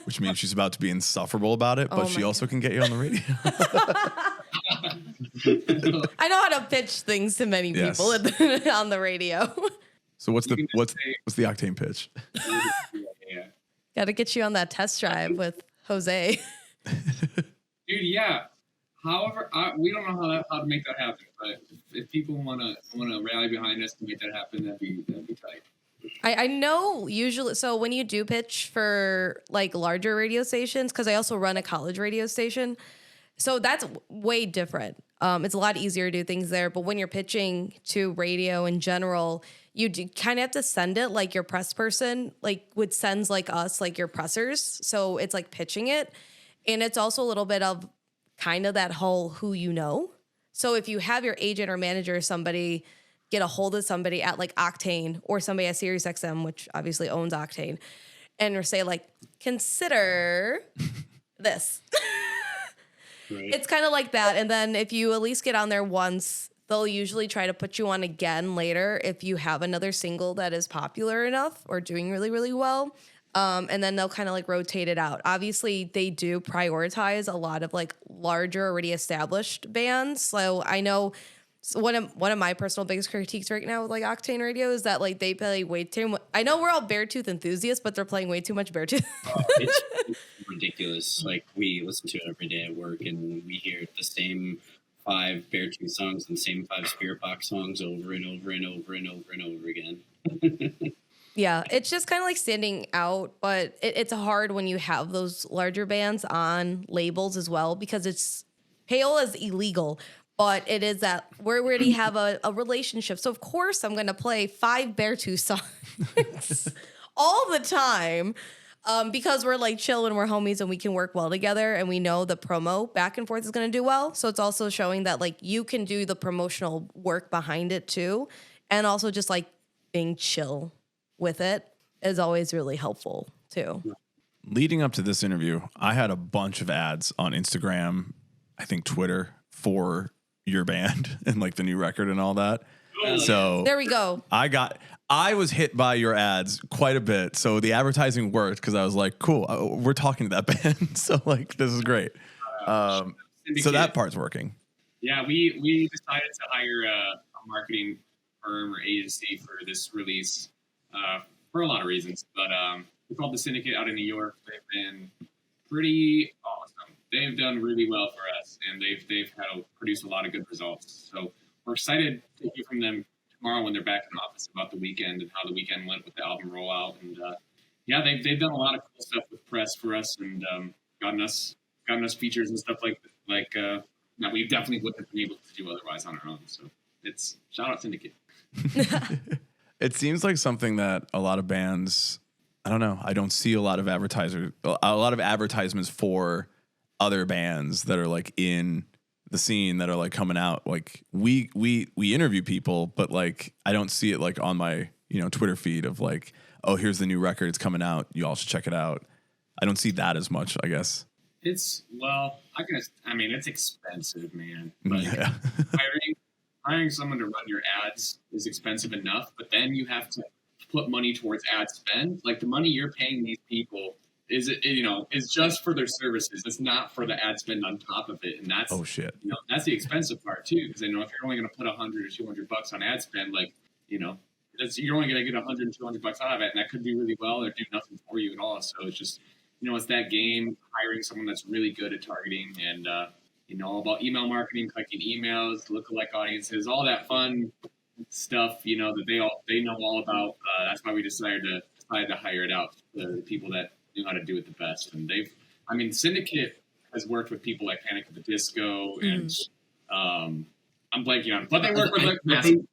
which means she's about to be insufferable about it, but she also can get you on the radio. I know how to pitch things to many people on the radio. So what's the Octane pitch? Yeah. Got to get you on that test drive with Jose. Dude, yeah. However, we don't know how to make that happen, but if people want to rally behind us to make that happen, that'd be tight. I know usually, so when you do pitch for like larger radio stations, because I also run a college radio station, so that's way different. It's a lot easier to do things there, but when you're pitching to radio in general, you do kind of have to send it like your press person, like would sends like us, like your pressers. So it's like pitching it. And it's also a little bit of kind of that whole who you know. So if you have your agent or manager or somebody get a hold of somebody at like Octane or somebody at SiriusXM, which obviously owns Octane, and or say like, consider this. Right. It's kind of like that. And then if you at least get on there once, they'll usually try to put you on again later if you have another single that is popular enough or doing really, really well. And then they'll kind of like rotate it out. Obviously, they do prioritize a lot of like larger, already established bands. So I know one of my personal biggest critiques right now with like Octane Radio is that like they play way too much. I know we're all Beartooth enthusiasts, but they're playing way too much Beartooth. It's ridiculous. Like, we listen to it every day at work, and we hear the same 5 Beartooth songs and the same 5 Spirit Box songs over and over and over and over and over again. Yeah, it's just kind of like standing out, but it's hard when you have those larger bands on labels as well, because it's payola is illegal, but it is that we already have a relationship. So of course I'm going to play 5 Beartooth songs all the time, because we're like chill and we're homies and we can work well together, and we know the promo back and forth is going to do well. So it's also showing that like you can do the promotional work behind it too, and also just like being chill with it is always really helpful too. Leading up to this interview, I had a bunch of ads on Instagram, I think Twitter, for your band and like the new record and all that. So There we go. I was hit by your ads quite a bit. So the advertising worked because I was like, cool, we're talking to that band. So like, this is great. So that part's working. Yeah, we decided to hire a marketing firm or agency for this release for a lot of reasons. But we called the Syndicate out in New York. They've been pretty awesome. They've done really well for us, and they've had produced a lot of good results. So we're excited to hear from them tomorrow when they're back in the office about the weekend and how the weekend went with the album rollout. And yeah, they've done a lot of cool stuff with press for us, and gotten us features and stuff like that we definitely wouldn't have been able to do otherwise on our own. So it's shout out Syndicate. It seems like something that a lot of bands, I don't know, I don't see a lot of advertisements for other bands that are like in the scene that are like coming out. Like we interview people, but like I don't see it like on my, Twitter feed of like, oh, here's the new record, it's coming out, you all should check it out. I don't see that as much, I guess. It's it's expensive, man. But Yeah. hiring someone to run your ads is expensive enough, but then you have to put money towards ad spend. Like the money you're paying these people is just for their services. It's not for the ad spend on top of it, and that's that's the expensive part too. Because if you're only going to put $100 or $200 on ad spend, you're only going to get $100 or $200 out of it, and that could be really well or do nothing for you at all. So it's just it's that game, hiring someone that's really good at targeting and all about email marketing, collecting emails, lookalike audiences, all that fun stuff, that they know all about. That's why we decided to hire it out, the people that knew how to do it the best. And Syndicate has worked with people like Panic at the Disco and I'm blanking on it. But they work with like I think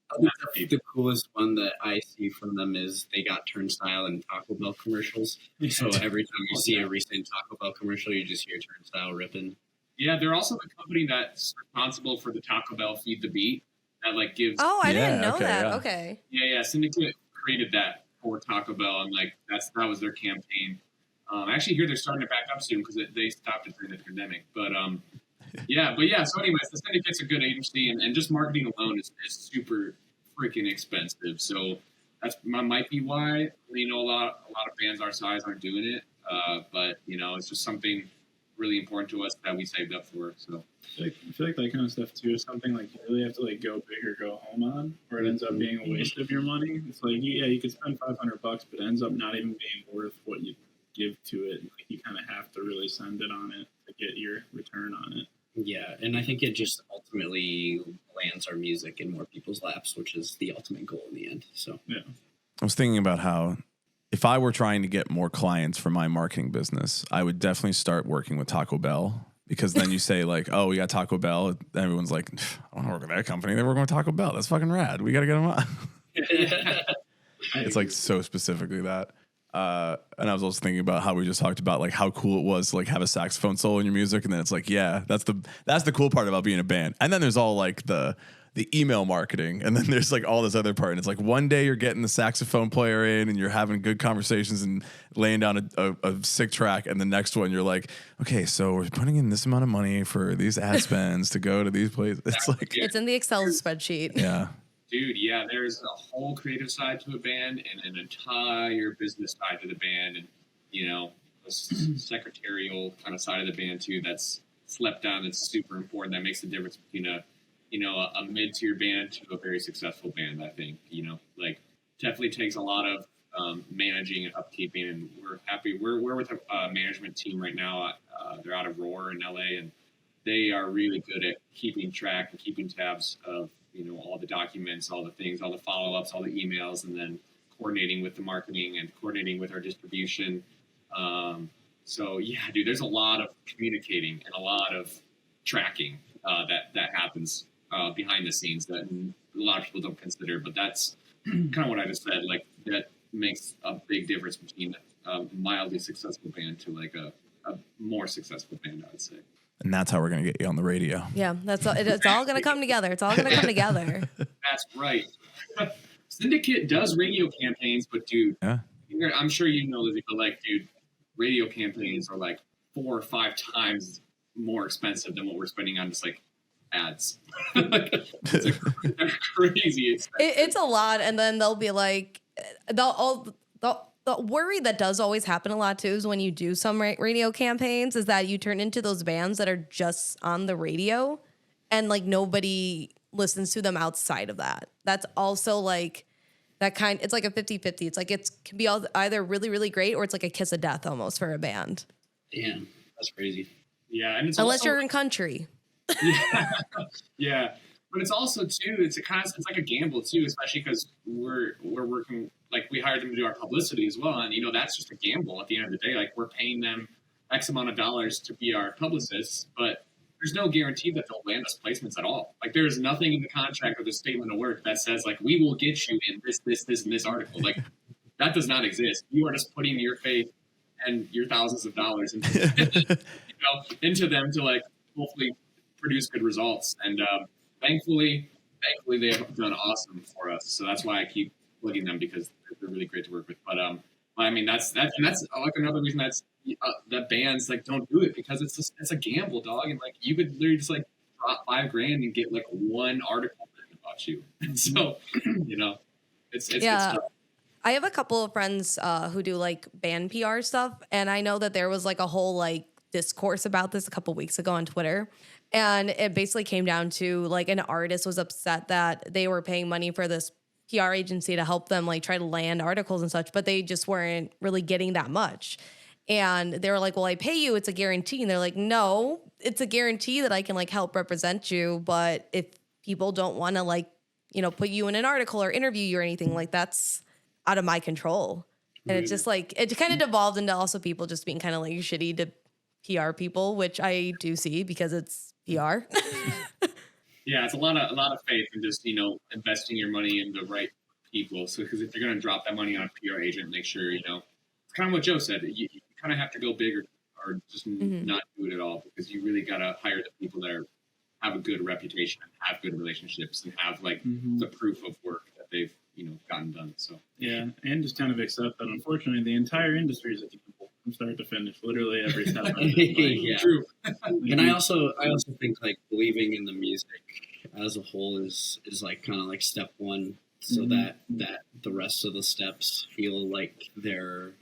the coolest one that I see from them is they got Turnstile and Taco Bell commercials. So every time you see a recent Taco Bell commercial, you just hear Turnstile ripping. Yeah, they're also the company that's responsible for the Taco Bell Feed the Beat that like gives. Oh, I didn't know okay, that. yeah. Okay. Yeah. Syndicate created that for Taco Bell, and like that was their campaign. I actually hear they're starting to back up soon because they stopped it during the pandemic. But yeah. So anyways, the Syndicate's a good agency, and just marketing alone is super freaking expensive. So that might be why a lot of bands our size aren't doing it. But it's just something really important to us that we saved up for. So I feel like that kind of stuff too is something like you really have to like go big or go home on, or it ends up being a waste of your money. It's like you could spend $500, but it ends up not even being worth what you give to it. Like you kind of have to really send it on it to get your return on it. Yeah, and I think it just ultimately lands our music in more people's laps, which is the ultimate goal in the end. So yeah, I was thinking about how if I were trying to get more clients for my marketing business, I would definitely start working with Taco Bell, because then you say like, oh, we got Taco Bell. Everyone's like, I want to work with that company. They're working with Taco Bell. That's fucking rad. We got to get them on. It's like so specifically that. And I was also thinking about how we just talked about like how cool it was to like have a saxophone solo in your music, and then it's like, yeah, that's the cool part about being a band. And then there's all like the email marketing, and then there's like all this other part. And it's like one day you're getting the saxophone player in and you're having good conversations and laying down a sick track, and the next one you're like, okay, so we're putting in this amount of money for these ad spends to go to these places. It's like It's in the Excel spreadsheet. yeah. Dude, yeah, there's a whole creative side to a band and an entire business side to the band, and a secretarial kind of side of the band too. That's slept on. That's super important. That makes the difference between a mid-tier band to a very successful band. I think like definitely takes a lot of managing and upkeeping. And we're happy. We're with a management team right now. They're out of Roar in LA, and they are really good at keeping track and keeping tabs of all the documents, all the things, all the follow-ups, all the emails, and then coordinating with the marketing and coordinating with our distribution. So yeah, dude, there's a lot of communicating and a lot of tracking that happens behind the scenes that a lot of people don't consider. But that's kind of what I just said. Like that makes a big difference between a mildly successful band to like a more successful band, I would say. And that's how we're going to get you on the radio. Yeah, it's all going to come together. It's all going to come together. That's right. Syndicate does radio campaigns, but dude, Yeah. I'm sure Lizzie, but like, dude, radio campaigns are like 4 or 5 times more expensive than what we're spending on just like ads. They're crazy expensive. It's a lot, and then they'll be like, the worry that does always happen a lot too is when you do some radio campaigns is that you turn into those bands that are just on the radio and like nobody listens to them outside of that. That's also like it's like a 50-50. It's like it can be either really, really great or it's like a kiss of death almost for a band. damn, that's crazy. Yeah, and it's Unless also, you're in country. yeah, but it's also too. It's like a gamble too, especially because we're working. Like we hired them to do our publicity as well, and that's just a gamble at the end of the day. Like we're paying them X amount of dollars to be our publicists, but there's no guarantee that they'll land us placements at all. Like there's nothing in the contract or the statement of work that says like we will get you in this and this article. Like that does not exist. You are just putting your faith and your thousands of dollars into them to like hopefully produce good results. And thankfully they have done awesome for us. So that's why I keep plugging them, because they're really great to work with. But I mean that's like another reason that bands like don't do it, because it's a gamble, dog. And like you could literally just like drop $5,000 and get like one article about you. And so it's good stuff. I have a couple of friends who do like band PR stuff, and I know that there was like a whole like discourse about this a couple weeks ago on Twitter, and it basically came down to like an artist was upset that they were paying money for this PR agency to help them like try to land articles and such, but they just weren't really getting that much. And they were like, well, I pay you, it's a guarantee. And they're like, no, it's a guarantee that I can like help represent you. But if people don't want to like, put you in an article or interview you or anything, like that's out of my control. And it's just like, it kind of devolved into also people just being kind of like shitty to PR people, which I do see because it's PR. Yeah, it's a lot of faith and just investing your money in the right people. So because if you're going to drop that money on a PR agent, make sure it's kind of what Joe said. You kind of have to go big or just not do it at all, because you really got to hire the people that have a good reputation and have good relationships and have the proof of work that they've gotten done. So yeah, and just kind of accept that unfortunately the entire industry is a gamble from start to finish, literally every step of it. Yeah. True. And I also think like believing in the music as a whole is like kind of like step one, so that the rest of the steps feel like they're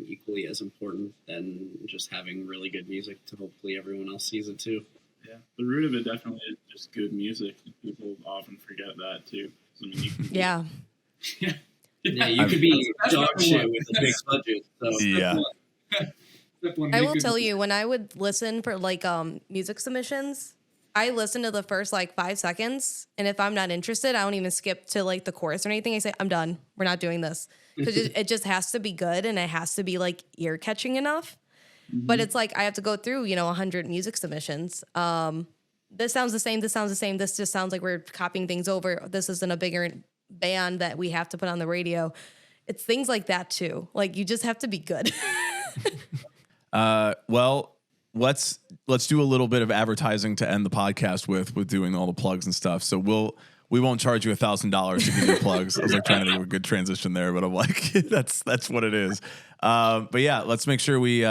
equally as important than just having really good music to hopefully everyone else sees it too. Yeah, the root of it definitely is just good music. People often forget that too. I mean, you can Yeah. Yeah, you could be dog shit with a big budget. So Yeah. I will tell you, when I would listen for like music submissions, I listen to the first like 5 seconds, and if I'm not interested, I don't even skip to like the chorus or anything. I say, I'm done. We're not doing this. Because it just has to be good, and it has to be like ear catching enough. But it's like I have to go through 100 music submissions. This sounds the same. This sounds the same. This just sounds like we're copying things over. This isn't a bigger band that we have to put on the radio. It's things like that too. Like you just have to be good. Well, let's do a little bit of advertising to end the podcast with doing all the plugs and stuff. So we won't charge you $1,000 to give you plugs. I was like trying to do a good transition there, but I'm like, that's what it is. But yeah, let's make sure we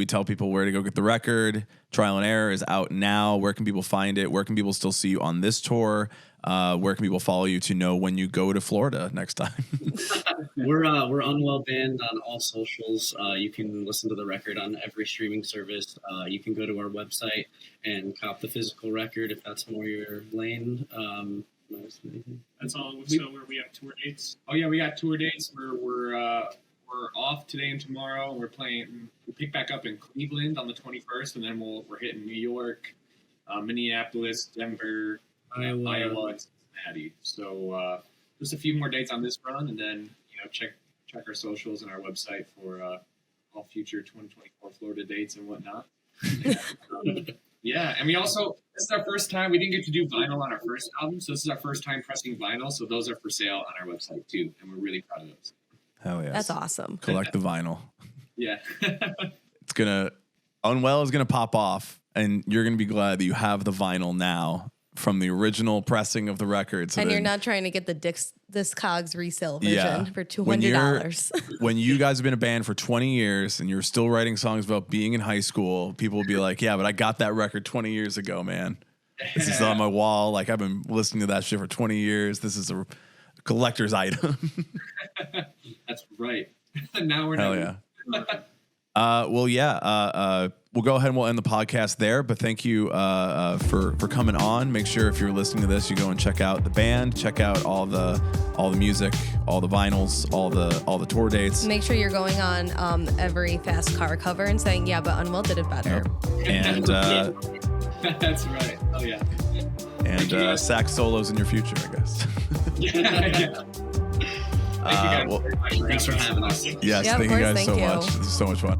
tell people where to go get the record. Trial and Error is out now. Where can people find it? Where can people still see you on this tour? Where can people follow you to know when you go to Florida next time? We're Unwell Band on all socials. You can listen to the record on every streaming service. You can go to our website and cop the physical record if that's more your lane. That's all. So where we have tour dates. Oh yeah, we got tour dates. We're off today and tomorrow. We pick back up in Cleveland on the 21st, and then we're hitting New York, Minneapolis, Denver, Iowa, and Cincinnati. So just a few more dates on this run, and then check our socials and our website for all future 2024 Florida dates and whatnot. Yeah, and this is our first time. We didn't get to do vinyl on our first album, so this is our first time pressing vinyl. So those are for sale on our website too, and we're really proud of those. Hell yeah. That's awesome. Collect the vinyl. Yeah. Unwell is gonna pop off, and you're gonna be glad that you have the vinyl now from the original pressing of the record. So you're not trying to get the Discogs resale version for $200. When you guys have been a band for 20 years and you're still writing songs about being in high school, people will be like, yeah, but I got that record 20 years ago, man. This is on my wall. Like, I've been listening to that shit for 20 years. This is a collector's item. That's right. Now we're Hell yeah. We'll go ahead and we'll end the podcast there. But thank you for coming on. Make sure if you're listening to this, you go and check out the band, check out all the music, all the vinyls, all the tour dates. Make sure you're going on every Fast Car cover and saying, yeah, but Unwell did it better. Yep. And that's right. Oh yeah. And sax solos in your future, I guess. Yeah. Thank you guys very much. Thanks for having us. Yes, thank you guys so much. This is so much fun.